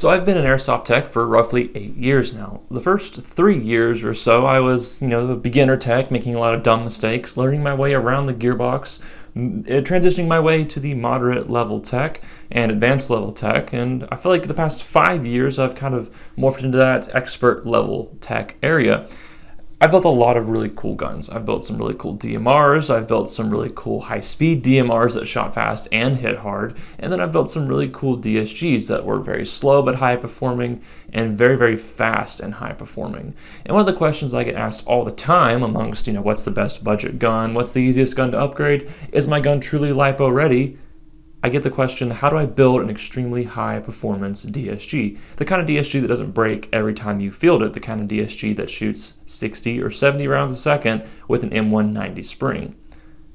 So I've been in airsoft tech for roughly 8 years now. The first 3 years or so, I was, a beginner tech, making a lot of dumb mistakes, learning my way around the gearbox, transitioning my way to the moderate level tech and advanced level tech. And I feel like the past 5 years, I've kind of morphed into that expert level tech area. I built a lot of really cool guns. I've built some really cool DMRs. I've built some really cool high-speed DMRs that shot fast and hit hard. And then I've built some really cool DSGs that were very slow but high-performing and very, very fast and high-performing. And one of the questions I get asked all the time amongst, what's the best budget gun? What's the easiest gun to upgrade? Is my gun truly LiPo ready? I get the question, how do I build an extremely high performance DSG? The kind of DSG that doesn't break every time you field it, the kind of DSG that shoots 60 or 70 rounds a second with an M190 spring.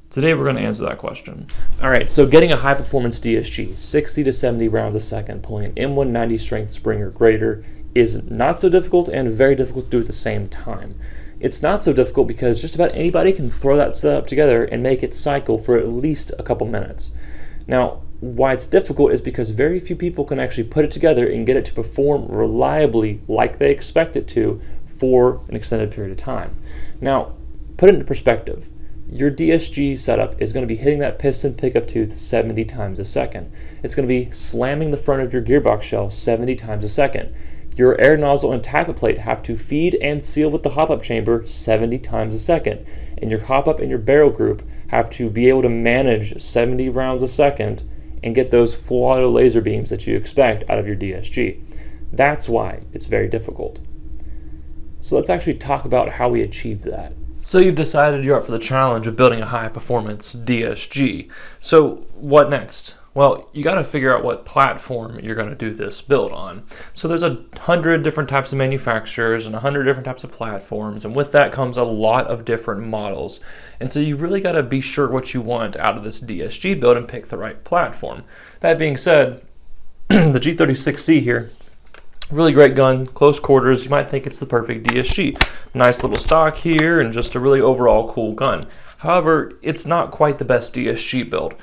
Today we're going to answer that question. Alright, so getting a high performance DSG, 60 to 70 rounds a second, pulling an M190 strength spring or greater, is not so difficult and very difficult to do at the same time. It's not so difficult because just about anybody can throw that setup together and make it cycle for at least a couple minutes. Now, why it's difficult is because very few people can actually put it together and get it to perform reliably like they expect it to for an extended period of time. Now, put it into perspective. Your DSG setup is going to be hitting that piston pickup tooth 70 times a second. It's going to be slamming the front of your gearbox shell 70 times a second. Your air nozzle and tappet plate have to feed and seal with the hop-up chamber 70 times a second. And your hop-up and your barrel group have to be able to manage 70 rounds a second and get those full auto laser beams that you expect out of your DSG. That's why it's very difficult. So let's actually talk about how we achieve that. So you've decided you're up for the challenge of building a high performance DSG. So what next? Well, you got to figure out what platform you're going to do this build on. So there's 100 different types of manufacturers and 100 different types of platforms, and with that comes a lot of different models. And so you really got to be sure what you want out of this DSG build and pick the right platform. That being said, the G36C here, really great gun, close quarters. You might think it's the perfect DSG. Nice little stock here and just a really overall cool gun. However, it's not quite the best DSG build.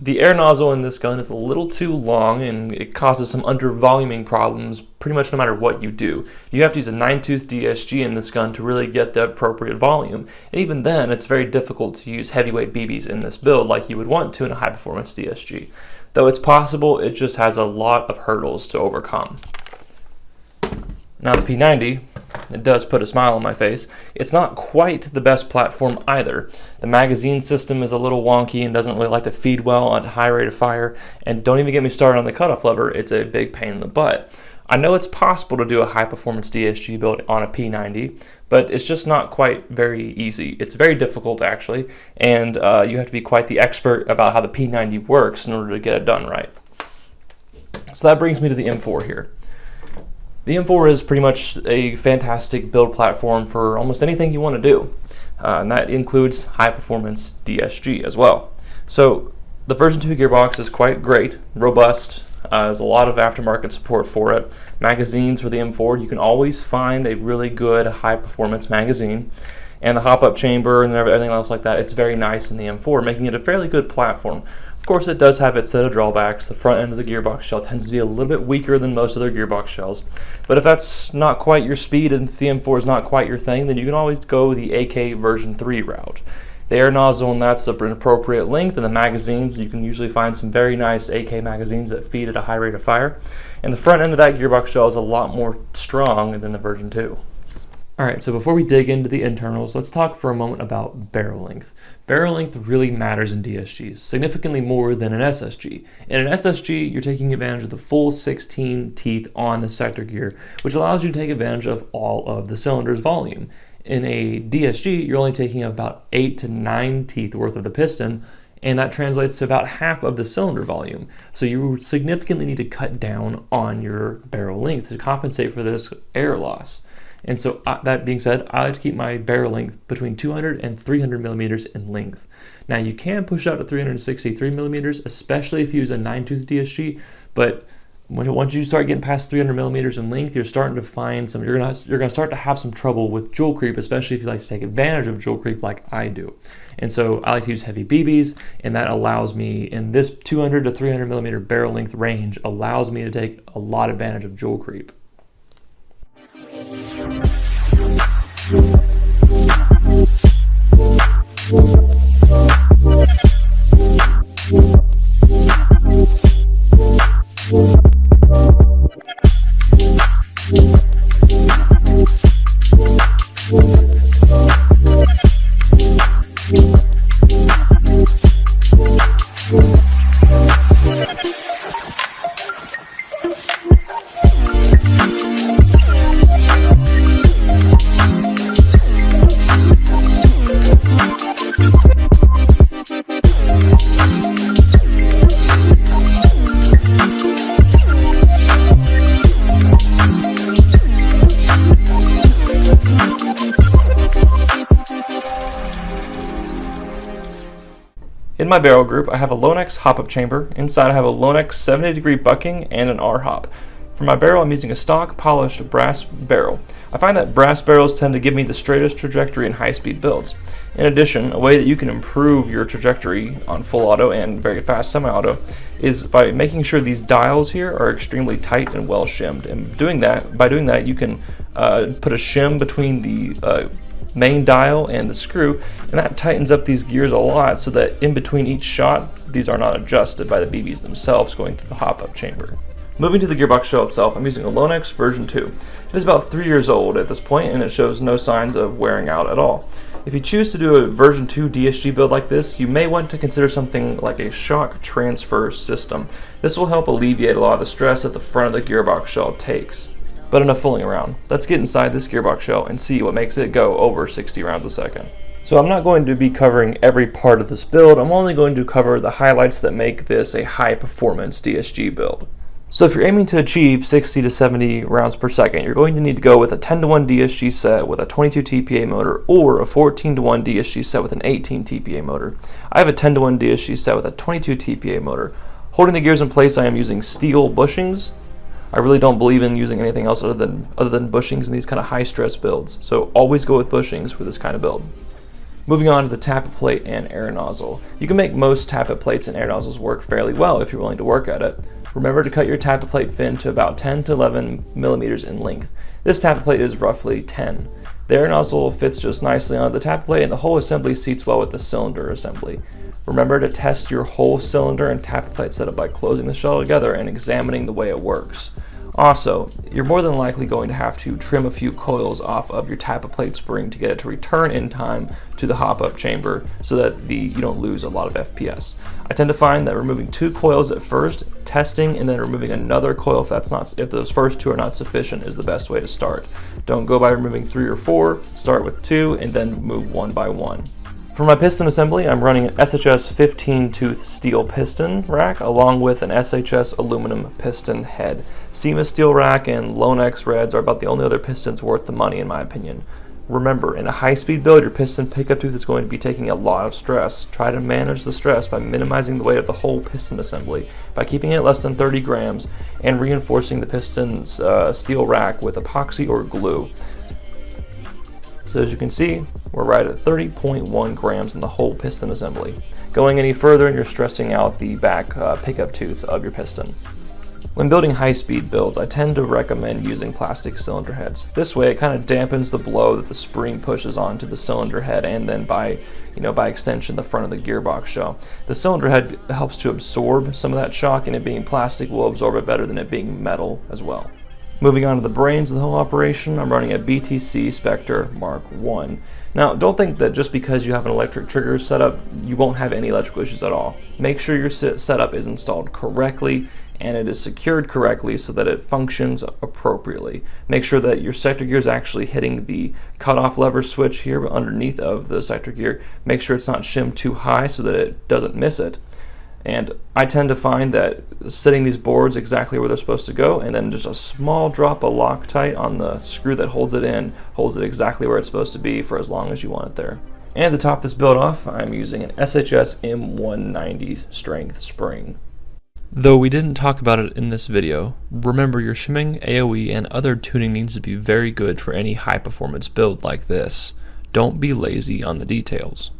The air nozzle in this gun is a little too long and it causes some undervoluming problems pretty much no matter what you do. You have to use a 9-tooth DSG in this gun to really get the appropriate volume. And even then, it's very difficult to use heavyweight BBs in this build like you would want to in a high performance DSG. Though it's possible, it just has a lot of hurdles to overcome. Now the P90, it does put a smile on my face. It's not quite the best platform either. The magazine system is a little wonky and doesn't really like to feed well at high rate of fire. And don't even get me started on the cutoff lever, it's a big pain in the butt. I know it's possible to do a high performance DSG build on a P90, but it's just not quite very easy. It's very difficult actually, and you have to be quite the expert about how the P90 works in order to get it done right. So that brings me to the M4 here. The M4 is pretty much a fantastic build platform for almost anything you want to do, and that includes high performance DSG as well. So the version 2 gearbox is quite great, robust, there's a lot of aftermarket support for it. Magazines for the M4, you can always find a really good high performance magazine, and the hop-up chamber and everything else like that, it's very nice in the M4, making it a fairly good platform. Of course, it does have its set of drawbacks. The front end of the gearbox shell tends to be a little bit weaker than most other gearbox shells. But if that's not quite your speed and the M4 is not quite your thing, then you can always go the AK version 3 route. The air nozzle, and that's an appropriate length, and the magazines, you can usually find some very nice AK magazines that feed at a high rate of fire. And the front end of that gearbox shell is a lot more strong than the version 2. Alright, so before we dig into the internals, let's talk for a moment about barrel length. Barrel length really matters in DSGs, significantly more than an SSG. In an SSG, you're taking advantage of the full 16 teeth on the sector gear, which allows you to take advantage of all of the cylinder's volume. In a DSG, you're only taking about 8 to 9 teeth worth of the piston, and that translates to about half of the cylinder volume. So you significantly need to cut down on your barrel length to compensate for this air loss. And so that being said, I like to keep my barrel length between 200 and 300 millimeters in length. Now you can push out to 363 millimeters, especially if you use a 9-tooth DSG, but Once you start getting past 300 millimeters in length, you're starting to find you're gonna start to have some trouble with jewel creep, especially if you like to take advantage of jewel creep like I do. And so I like to use heavy BBs, and that allows me, in this 200 to 300 millimeter barrel length range, allows me to take a lot advantage of jewel creep. In my barrel group, I have a Lonex hop-up chamber. Inside I have a Lonex 70-degree bucking and an R-hop. For my barrel, I'm using a stock polished brass barrel. I find that brass barrels tend to give me the straightest trajectory in high-speed builds. In addition, a way that you can improve your trajectory on full auto and very fast semi-auto is by making sure these dials here are extremely tight and well shimmed. And by doing that, you can put a shim between the main dial and the screw, and that tightens up these gears a lot so that in between each shot, these are not adjusted by the BBs themselves going through the hop-up chamber. Moving to the gearbox shell itself, I'm using a Lonex version 2. It is about 3 years old at this point, and it shows no signs of wearing out at all. If you choose to do a version 2 DSG build like this, you may want to consider something like a shock transfer system. This will help alleviate a lot of the stress that the front of the gearbox shell takes. But enough fooling around. Let's get inside this gearbox shell and see what makes it go over 60 rounds a second. So I'm not going to be covering every part of this build. I'm only going to cover the highlights that make this a high performance DSG build. So if you're aiming to achieve 60 to 70 rounds per second, you're going to need to go with a 10-to-1 DSG set with a 22 TPA motor or a 14-to-1 DSG set with an 18 TPA motor. I have a 10-to-1 DSG set with a 22 TPA motor. Holding the gears in place, I am using steel bushings. I really don't believe in using anything else other than bushings in these kind of high stress builds. So always go with bushings for this kind of build. Moving on to the tappet plate and air nozzle. You can make most tappet plates and air nozzles work fairly well if you're willing to work at it. Remember to cut your tappet plate fin to about 10 to 11 millimeters in length. This tappet plate is roughly 10. The air nozzle fits just nicely onto the tappet plate, and the whole assembly seats well with the cylinder assembly. Remember to test your whole cylinder and tappet plate setup by closing the shell together and examining the way it works. Also, you're more than likely going to have to trim a few coils off of your tappet plate spring to get it to return in time to the hop-up chamber so that you don't lose a lot of FPS. I tend to find that removing 2 coils at first, testing, and then removing another coil if those first 2 are not sufficient is the best way to start. Don't go by removing 3 or 4, start with 2 and then move one by one. For my piston assembly, I'm running an SHS 15-tooth steel piston rack along with an SHS aluminum piston head. SEMA steel rack and Lonex reds are about the only other pistons worth the money in my opinion. Remember, in a high-speed build, your piston pickup tooth is going to be taking a lot of stress. Try to manage the stress by minimizing the weight of the whole piston assembly, by keeping it less than 30 grams, and reinforcing the piston's steel rack with epoxy or glue. So as you can see, we're right at 30.1 grams in the whole piston assembly. Going any further and you're stressing out the back pickup tooth of your piston. When building high-speed builds, I tend to recommend using plastic cylinder heads. This way it kind of dampens the blow that the spring pushes onto the cylinder head and then by extension the front of the gearbox shell. The cylinder head helps to absorb some of that shock, and it being plastic will absorb it better than it being metal as well. Moving on to the brains of the whole operation, I'm running a BTC Spectre Mark I. Now, don't think that just because you have an electric trigger setup, you won't have any electrical issues at all. Make sure your setup is installed correctly and it is secured correctly so that it functions appropriately. Make sure that your sector gear is actually hitting the cutoff lever switch here underneath of the sector gear. Make sure it's not shimmed too high so that it doesn't miss it. And I tend to find that setting these boards exactly where they're supposed to go, and then just a small drop of Loctite on the screw that holds it in, holds it exactly where it's supposed to be for as long as you want it there. And to top this build off, I'm using an SHS M190 strength spring. Though we didn't talk about it in this video, remember your shimming, AoE, and other tuning needs to be very good for any high performance build like this. Don't be lazy on the details.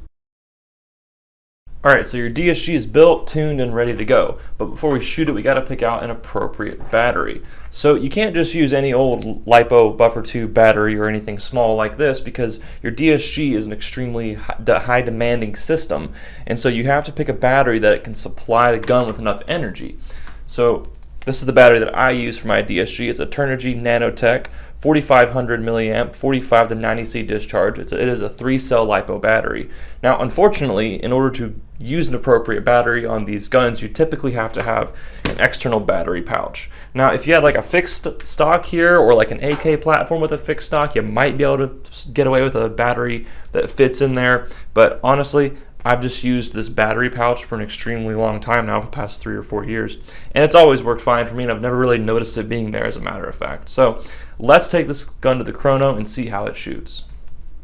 Alright, so your DSG is built, tuned, and ready to go. But before we shoot it, we gotta pick out an appropriate battery. So you can't just use any old LiPo buffer tube battery or anything small like this, because your DSG is an extremely high demanding system. And so you have to pick a battery that can supply the gun with enough energy. So this is the battery that I use for my DSG. It's a Turnigy Nanotech 4500 milliamp 45 to 90C discharge. It is a 3-cell LiPo battery. Now, unfortunately, in order to use an appropriate battery on these guns, you typically have to have an external battery pouch. Now, if you had like a fixed stock here, or like an AK platform with a fixed stock, you might be able to get away with a battery that fits in there. But honestly, I've just used this battery pouch for an extremely long time now, for the past 3 or 4 years, and it's always worked fine for me, and I've never really noticed it being there, as a matter of fact. So let's take this gun to the Chrono and see how it shoots.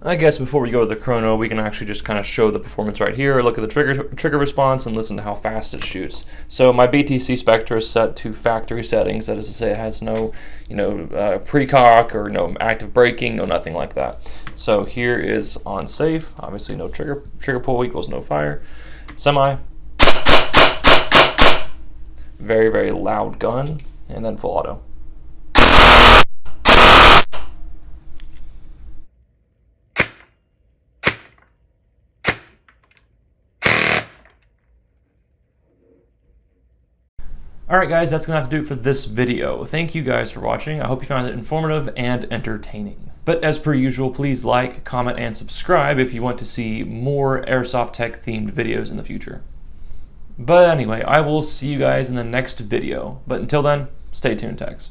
I guess before we go to the Chrono, we can actually just kind of show the performance right here, look at the trigger response, and listen to how fast it shoots. So my BTC Spectre is set to factory settings. That is to say, it has no, pre-cock or no active braking, no nothing like that. So here is on safe. Obviously, no trigger pull equals no fire. Semi. Very, very loud gun, and then full auto. Alright guys, that's going to have to do it for this video. Thank you guys for watching. I hope you found it informative and entertaining. But as per usual, please like, comment, and subscribe if you want to see more AirsoftTech themed videos in the future. But anyway, I will see you guys in the next video. But until then, stay tuned, techs.